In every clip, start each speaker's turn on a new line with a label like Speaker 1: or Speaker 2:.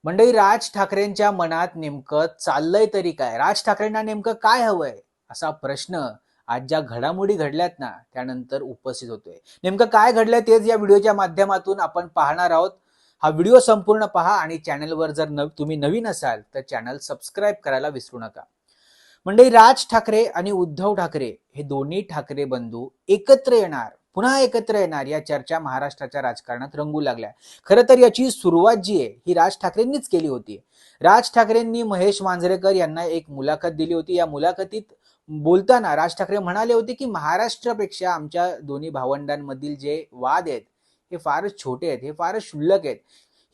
Speaker 1: मंडळी, राज ठाकरेंच्या मनात नेमकं चाललंय तरी काय? राज ठाकरेंना नेमकं काय हवंय? असा प्रश्न आज ज्या घडामोडी घडल्यात ना त्यानंतर उपस्थित होतोय. नेमकं काय घडलंय तेच या व्हिडिओच्या माध्यमातून आपण पाहणार आहोत. हा व्हिडिओ संपूर्ण पहा आणि चॅनलवर जर तुम्ही नवीन असाल तर चॅनल सबस्क्राईब करायला विसरू नका. मंडळी, राज ठाकरे आणि उद्धव ठाकरे हे दोन्ही ठाकरे बंधू एकत्र येणार, पुन्हा एकत्र येणार या चर्चा महाराष्ट्राच्या राजकारणात रंगू लागल्या. खरं तर याची सुरुवात जी आहे ही राज ठाकरेंनीच केली होती. राज ठाकरेंनी महेश मांजरेकर यांना एक मुलाखत दिली होती. या मुलाखतीत बोलताना राज ठाकरे म्हणाले होते की महाराष्ट्रापेक्षा आमच्या दोन्ही भावंडांमधील जे वाद आहेत हे फारच छोटे आहेत, हे फारच क्षुल्लक आहेत.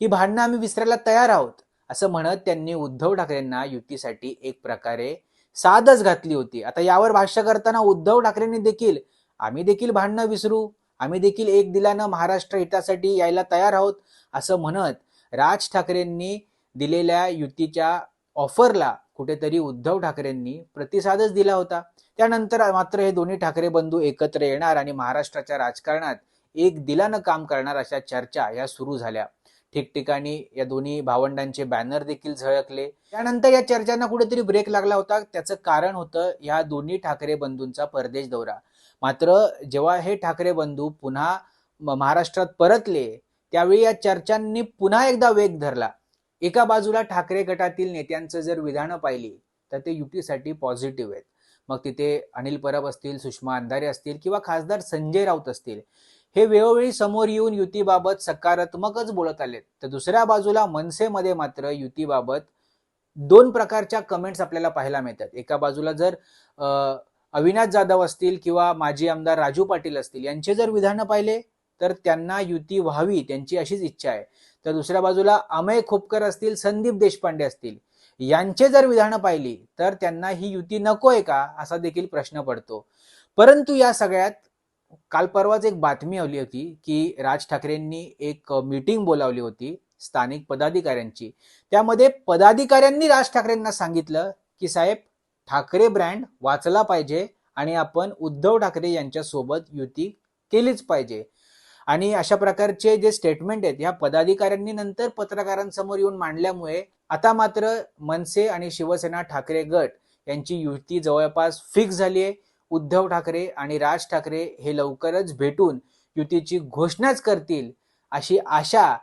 Speaker 1: ही भांडणं आम्ही विसरायला तयार आहोत, असं म्हणत त्यांनी उद्धव ठाकरेंना युतीसाठी एक प्रकारे सादच घातली होती. आता यावर भाष्य करताना उद्धव ठाकरेंनी देखील आम्ही देखील भांडणं विसरू, आम्ही देखील एक दिलानं महाराष्ट्र हितासाठी यायला तयार आहोत असं म्हणत राज ठाकरेंनी दिलेल्या युतीच्या ऑफरला कुठेतरी उद्धव ठाकरेंनी प्रतिसादच दिला होता. त्यानंतर मात्र हे दोन्ही ठाकरे बंधू एकत्र येणार आणि महाराष्ट्राच्या राजकारणात एक दिलानं काम करणार अशा चर्चा या सुरू झाल्या. ठिकठिकाणी या दोन्ही भावंडांचे बॅनर देखील झळकले. त्यानंतर या चर्चांना कुठेतरी ब्रेक लागला होता. त्याचं कारण होतं या दोन्ही ठाकरे बंधूंचा परदेश दौरा. मात्र जेव्हा हे ठाकरे बंधू पुन्हा महाराष्ट्रात परतले त्यावेळी या चर्चांनी पुन्हा एकदा वेग धरला. एका बाजूला ठाकरे गटातील नेत्यांचं जर विधानं पाहिली तर ते युतीसाठी पॉझिटिव्ह आहेत. मग तिथे अनिल परब असतील, सुषमा अंधारे असतील किंवा खासदार संजय राऊत असतील, हे वेळोवेळी समोर येऊन युतीबाबत सकारात्मकच बोलत आलेत. तर दुसऱ्या बाजूला मनसेमध्ये मात्र युतीबाबत दोन प्रकारच्या कमेंट्स आपल्याला पाहायला मिळतात. एका बाजूला जर अविनाश जाधव असतील किंवा माजी आमदार राजू पाटील असतील यांचे जर विधानं पाहिले तर त्यांना युती व्हावी त्यांची अशीच इच्छा आहे. तर दुसऱ्या बाजूला अमेय खोपकर असतील, संदीप देशपांडे असतील, यांचे जर विधानं पाहिली तर त्यांना ही युती नकोय का असा देखील प्रश्न पडतो. परंतु या सगळ्यात काल परवाच एक बातमी आली होती की राज ठाकरेंनी एक मीटिंग बोलावली होती स्थानिक पदाधिकाऱ्यांची. त्यामध्ये पदाधिकाऱ्यांनी राज ठाकरेंना सांगितलं की साहेब, ठाकरे ब्रँड वाचला पाहिजे आणि आपण उद्धव ठाकरे यांच्या सोबत युती केलीच पाहिजे. आणि अशा प्रकारचे जे स्टेटमेंट आहेत ह्या पदाधिकाऱ्यांनी नंतर पत्रकारांसमोर येऊन मांडल्यामुळे आता मात्र मनसे आणि शिवसेना ठाकरे गट यांची युती जवळपास फिक्स झाली आहे. उद्धव ठाकरे आणि राज ठाकरे हे लवकरच भेटून युतीची घोषणाच करतील अशी आशा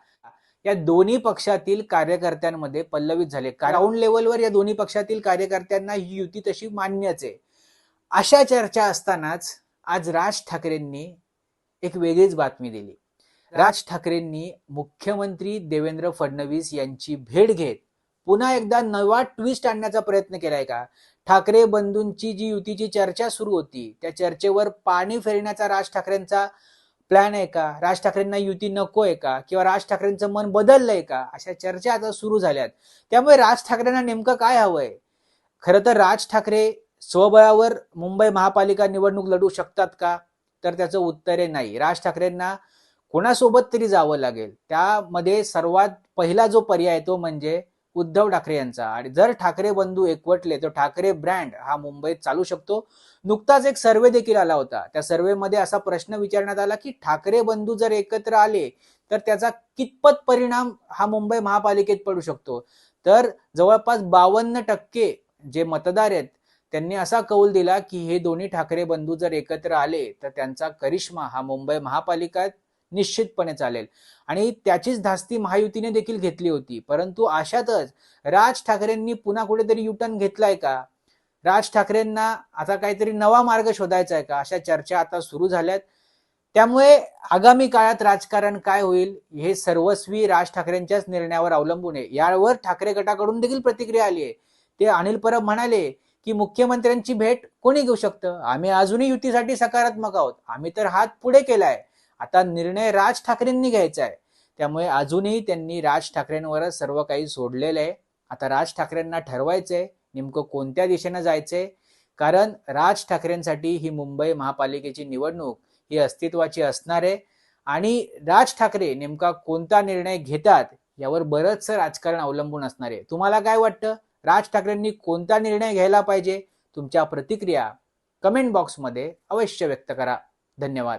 Speaker 1: या दोन्ही पक्षातील कार्यकर्त्यांमध्ये पल्लवित झाले. ग्राउंड लेवलवर या दोन्ही पक्षातील कार्यकर्त्यांना ही युती तशी मान्यच आहे. अशा चर्चा असतानाच आज राज ठाकरेंनी एक वेगळीच बातमी दिली. राज ठाकरेंनी मुख्यमंत्री देवेंद्र फडणवीस यांची भेट घेत पुन्हा एकदा नवा ट्विस्ट आणण्याचा प्रयत्न केलाय का? ठाकरे बंधूंची जी युतीची चर्चा सुरू होती त्या चर्चेवर पाणी फेरण्याचा राज ठाकरेंचा प्लॅन आहे का? राज ठाकरेंना युती नको आहे का? किंवा राज ठाकरेंचं मन बदललंय का? अशा चर्चा आता सुरू झाल्यात. त्यामुळे राज ठाकरेंना नेमकं काय हवंय? खरं तर राज ठाकरे स्वबळावर मुंबई महापालिका निवडणूक लढू शकतात का? तर त्याचं उत्तर आहे नाही. राज ठाकरेंना कोणासोबत तरी जावं लागेल. त्यामध्ये सर्वात पहिला जो पर्याय तो म्हणजे उद्धव ठाकरे यांचा. आणि जर ठाकरे बंधू एकवटले तर ठाकरे ब्रँड हा मुंबईत चालू शकतो. नुकताच एक सर्वे देखील आला होता. त्या सर्वेमध्ये असा प्रश्न विचारण्यात आला की ठाकरे बंधू जर एकत्र आले तर त्याचा कितपत परिणाम हा मुंबई महापालिकेत पडू शकतो. तर जवळपास 52% जे मतदार आहेत त्यांनी असा कौल दिला की हे दोन्ही ठाकरे बंधू जर एकत्र आले तर त्यांचा करिश्मा हा मुंबई महापालिकेत निश्चितपणे चालेल. आणि त्याचीच धास्ती महायुतीने देखील घेतली होती. परंतु अशातच राज ठाकरेंनी पुन्हा कुठेतरी युटर्न घेतलाय का? राज ठाकरेंना आता काहीतरी नवा मार्ग शोधायचा आहे का? अशा चर्चा आता सुरू झाल्यात. त्यामुळे आगामी काळात राजकारण काय होईल हे सर्वस्वी राज ठाकरेंच्याच निर्णयावर अवलंबून आहे. यावर ठाकरे गटाकडून देखील प्रतिक्रिया आली आहे. ते अनिल परब म्हणाले की मुख्यमंत्र्यांची भेट कोणी घेऊ शकतं? आम्ही अजूनही युतीसाठी सकारात्मक आहोत. आम्ही तर हात पुढे केलाय. आता निर्णय राज ठाकरेंनी घ्यायचा आहे. त्यामुळे अजूनही त्यांनी राज ठाकरेंवरच सर्व काही सोडलेलं आहे. आता राज ठाकरेंना ठरवायचंय नेमकं कोणत्या दिशेनं जायचंय. कारण राज ठाकरेंसाठी ही मुंबई महापालिकेची निवडणूक ही अस्तित्वाची असणार आहे. आणि राज ठाकरे नेमका कोणता निर्णय घेतात यावर बरंचसं राजकारण अवलंबून असणार आहे. तुम्हाला काय वाटतं? राज ठाकरेंनी कोणता निर्णय घ्यायला पाहिजे? तुमच्या प्रतिक्रिया कमेंट बॉक्समध्ये अवश्य व्यक्त करा. धन्यवाद.